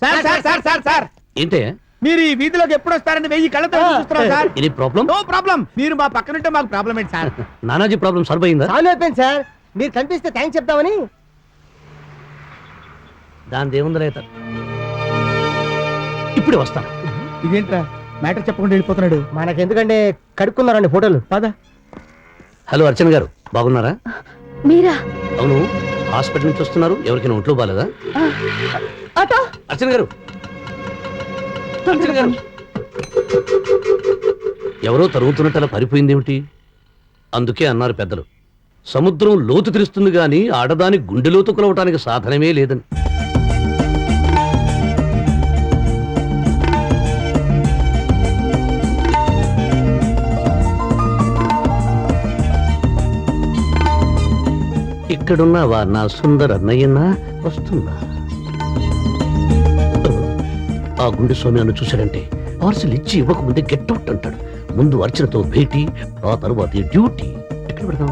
Sir sir sir sir sir ఏంటే మీరు ఈ వీధిలోకి ఎప్పుడు వస్తారని 1000 కళ్ళతో చూస్తున్నాం సార్. ఇది ప్రాబ్లం? No problem. మీరు మా పక్కనుంటే మాకు ప్రాబ్లం ఏంటి సార్? నానాజీ ప్రాబ్లం సాల్వ్ అయిందా? సాల్వ్ అయిపోయింది సార్. మీరు కనిపిస్తే థ్యాంక్స్ చెప్తామని. దాని దేవుంది రైత. ఇప్పుడే వస్తాను. ఇదేంట్రా మ్యాటర్ చెప్పకుండా వెళ్ళిపోతున్నాడు. మనకెందుకంటే కడుక్కున్నారండి ఫోటోలు. పదా. హలో అర్చన గారు, బాగున్నారా? మీరా? అవును, హాస్పిటల్ నుంచి వస్తున్నారు. ఎవరికైనా ఒంట్లో బాలేదా? ఆటో అర్చన గారు, అర్చన గారు, ఎవరో తరుగుతున్నట్టలా పరిపోయిందేమిటి? అందుకే అన్నారు పెద్దలు, సముద్రం లోతు తెలుస్తుంది గాని ఆడదాని గుండెలోతు కొలవటానికి సాధనమే లేదని. ఇక్కడున్నావా నా సుందర నయ్యన్నా? వస్తున్నా. ఆ గుండె స్వామి చూశాడంటే పార్సల్ ఇచ్చి ఇవ్వకముందే గెట్అవుట్ అంటాడు. ముందు అర్చనతో భేటీ, ఆ తర్వాత డ్యూటీ. ఎక్కడ పెడదాం?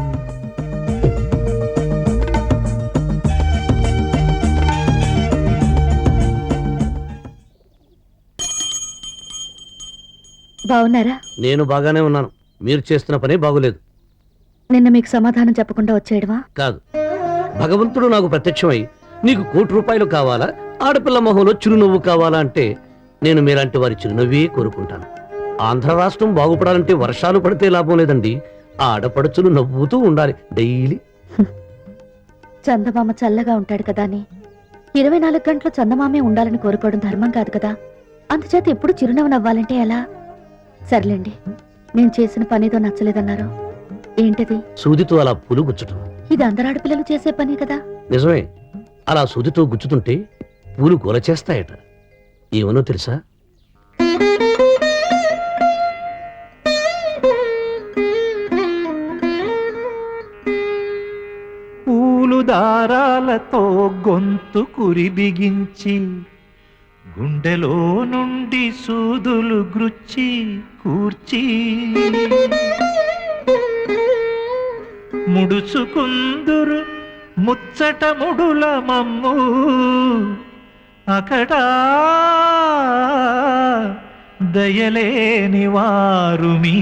బాగున్నారా? నేను బాగానే ఉన్నాను. మీరు చేస్తున్న పనే బాగోలేదు. నిన్న మీకు సమాధానం చెప్పకుండా వచ్చేయడమా? కాదు, భగవంతుడు నాకు ప్రత్యక్షమై నీకు 1 కోటి రూపాయలు కావాలా, ఆడపిల్ల మొహంలో చిరునవ్వు కావాలా అంటే నేను మీలాంటి వారి చిరునవ్వే కోరుకుంటాను. ఆంధ్ర రాష్ట్రం బాగుపడాలంటే వర్షాలు పడితే లాభం లేదండి, ఆడపడుచులు నవ్వుతూ ఉండాలి డైలీ. చందమామ చల్లగా ఉంటాడు కదా అని 24 గంటలు చందమామే ఉండాలని కోరుకోవడం ధర్మం కాదు కదా. అందుచేత ఎప్పుడు చిరునవ్వు నవ్వాలంటే ఎలా? సర్లేండి, నేను చేసిన పనితో నచ్చలేదన్నారు. ఏంటది? సూదితో అలా పులు గుచ్చటం. ఇది అందరు ఆడపిల్లలు చేసే పని కదా. నిజమే, అలా సూదితో గుచ్చుతుంటే పూలు గోల చేస్తాయట. ఏమనో తెలుసా? పూలు దారాలతో గొంతు కురి బిగించి గుండెలో నుండి సూదులు గ్రుచ్చి కూర్చి ముడుచుకుందురు ముచ్చట ముడుల మమ్ము అకడా దయలేని వారు మీ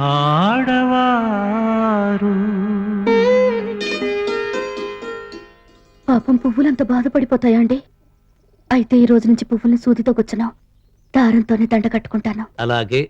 ఆడవారు. పాపం పువ్వులంత బాధపడిపోతాయా అండి? అయితే ఈ రోజు నుంచి పువ్వుల్ని సూదితో గుచ్చను, దారంతోనే దండ కట్టుకుంటాను. అలాగే